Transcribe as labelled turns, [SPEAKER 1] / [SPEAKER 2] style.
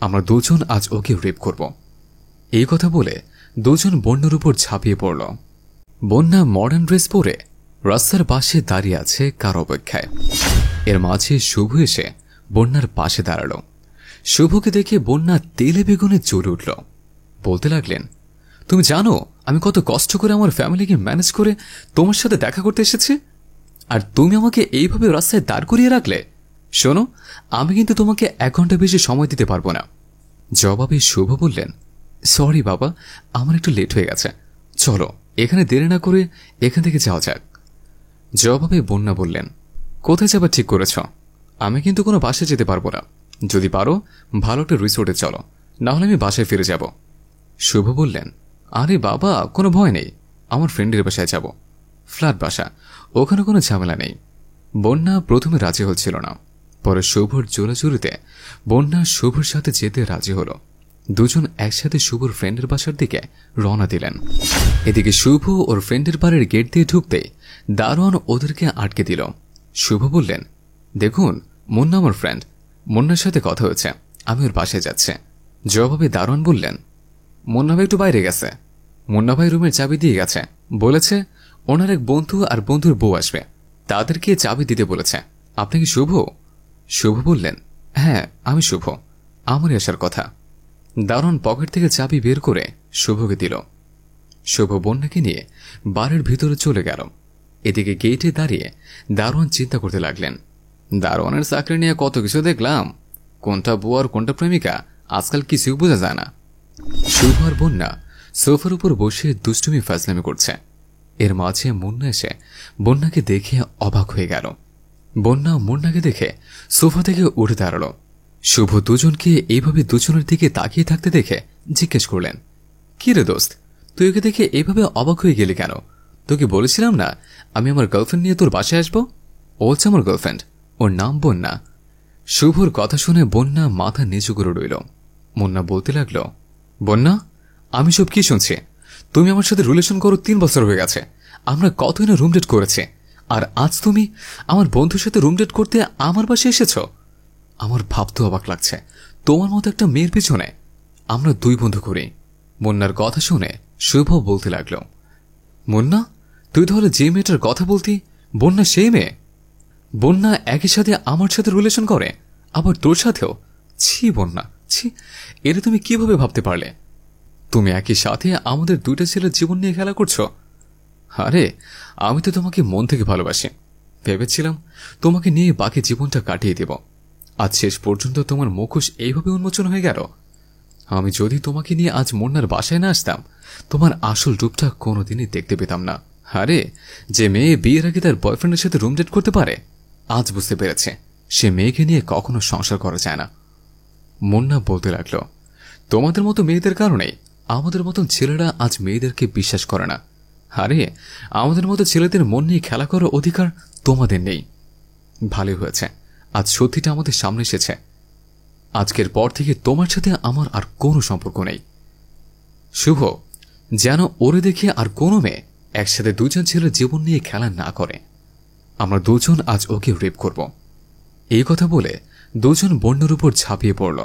[SPEAKER 1] আমরা দুজন আজ ওকে রেপ করব। এই কথা বলে দুজন বন্যার উপর ঝাঁপিয়ে পড়ল। বন্যা মডার্ন ড্রেস পরে রাস্তার পাশে দাঁড়িয়ে আছে কার অপেক্ষায়। এর মাঝে শুভ এসে বন্যার পাশে দাঁড়াল। শুভকে দেখে বন্যা তেলে বেগুনে জ্বলে উঠল। বলতে লাগলেন, তুমি জানো আমি কত কষ্ট করে আমার ফ্যামিলিকে ম্যানেজ করে তোমার সাথে দেখা করতে এসেছি, আর তুমি আমাকে এইভাবে রাস্তায় দাঁড় করিয়ে রাখলে। শোনো, আমি কিন্তু তোমাকে 1 ঘন্টা বেশি সময় দিতে পারবো না। জবাবে শুভ বললেন, সরি বাবা, আমার একটু লেট হয়ে গেছে, চলো এখানে দেরি না করে এখান থেকে যাওয়া যাক। জবাবে বন্যা বললেন, কোথায় যাবার ঠিক করেছ? আমি কিন্তু কোনো বাসায় যেতে পারবো না, যদি পারো ভালো একটা রিসোর্টে চলো, না হলে আমি বাসায় ফিরে যাব। শুভ বললেন, আরে বাবা কোনো ভয় নেই, আমার ফ্রেন্ডের বাসায় যাব, ফ্ল্যাট বাসা, ওখানে কোনো ঝামেলা নেই। বন্যা প্রথমে রাজি হচ্ছিল না, পরে শুভর জোরাজুরিতে বন্যা শুভর সাথে যেতে রাজি হল। দুজন একসাথে শুভর ফ্রেন্ডের বাসার দিকে রওনা দিলেন। এদিকে শুভ ওর ফ্রেন্ডের বাড়ির গেট দিয়ে ঢুকতেই দারোয়ান ওদেরকে আটকে দিল। শুভ বললেন, দেখুন মুন্না আমার ফ্রেন্ড, মুন্নার সাথে কথা হয়েছে, আমি ওর বাসায় যাচ্ছে। জবাবে দারোয়ান বললেন, মুন্না ভাই একটু বাইরে গেছে, মুন্না ভাই রুমের চাবি দিয়ে গেছে, বলেছে ওনার এক বন্ধু আর বন্ধুর বউ আসবে, তাদেরকে চাবি দিতে বলেছে। আপনি কি শুভ? শুভ বললেন, হ্যাঁ আমি শুভ, আমারই আসার কথা। দারোয়ান পকেট থেকে চাবি বের করে শুভকে দিল। শুভ বন্যাকে নিয়ে বাড়ির ভিতরে চলে গেল। এদিকে গেটে দাঁড়িয়ে দারোয়ান চিন্তা করতে লাগলেন, দারোয়ানের চাকরি নিয়ে কত কিছু দেখলাম, কোনটা বউ আর কোনটা প্রেমিকা আজকাল কিছুই বোঝা যায় না। শুভ আর বন্যা সোফার উপর বসে দুষ্টুমি ফাজলামি করছে। এর মাঝে মুন্না এসে বন্যাকে দেখে অবাক হয়ে গেল। বন্যা মুন্নাকে দেখে সোফা থেকে উঠে দাঁড়াল। শুভ দুজনকে এইভাবে দুজনের দিকে তাকিয়ে থাকতে দেখে জিজ্ঞেস করলেন, কি রে দোস্ত, তুই ওকে দেখে এইভাবে অবাক হয়ে গেলি কেন? তোকে বলেছিলাম না আমি আমার গার্লফ্রেন্ড নিয়ে তোর বাসায় আসবো? ও হচ্ছে আমার গার্লফ্রেন্ড, ওর নাম বন্যা। শুভর কথা শুনে বন্যা মাথা নিচু করে রইল। মুন্না বলতে লাগলো, বন্যা আমি সব কি শুনছি? তুমি আমার সাথে রিলেশন করো 3 বছর হয়ে গেছে, আমরা কতই না রুম ডেট করেছি, আর আজ তুমি আমার বন্ধুর সাথে রুম ডেট করতে আমার বাসায় এসেছ। আমার ভাবতে অবাক লাগছে, তোমার মতো একটা মেয়ের পিছনে আমরা 2 বন্ধু করি। মুন্নার কথা শুনে শুভ বলতে লাগলো, মুন্না তুই তাহলে যে মেয়েটার কথা বলতি বন্যা সেই মেয়ে? বন্যা একই সাথে আমার সাথে রিলেশন করে, আবার তোর সাথেও? ছি বন্যা ছি, এটা তুমি কিভাবে ভাবতে পারলে? তুমি একই সাথে আমাদের 2টা ছেলের জীবন নিয়ে খেলা করছো। আরে আমি তো তোমাকে মন থেকে ভালোবাসি, ভেবেছিলাম তোমাকে নিয়ে বাকি জীবনটা কাটিয়ে দেব, আজ শেষ পর্যন্ত তোমার মুখোশ এইভাবে উন্মোচন হয়ে গেল। আমি যদি তোমাকে নিয়ে আজ মুন্নার বাসায় না আসতাম, তোমার আসল রূপটা কোনোদিনই দেখতে পেতাম না। আরে যে মেয়ে বিয়ের আগে তার বয়ফ্রেন্ডের সাথে রুম ডেট করতে পারে, আজ বুঝতে পেরেছে সে মেয়েকে নিয়ে কখনো সংসার করা যায় না। মুন্না বলতে লাগলো, তোমাদের মতো মেয়েদের কারণেই আমাদের মতন ছেলেরা আজ মেয়েদেরকে বিশ্বাস করে না। আরে আমাদের মতো ছেলেদের মন নিয়ে খেলা করার অধিকার তোমাদের নেই। ভালোই হয়েছে আজ সত্যিটা আমাদের সামনে এসেছে, আজকের পর থেকে তোমার সাথে আমার আর কোনো সম্পর্ক নেই। শুভ, যেন ওরে দেখে আর কোনো মেয়ে একসাথে 2জন ছেলের জীবন নিয়ে খেলা না করে। আমরা 2জন আজ ওকে রেপ করব। এই কথা বলে 2জন বন্যার উপর ঝাঁপিয়ে পড়ল।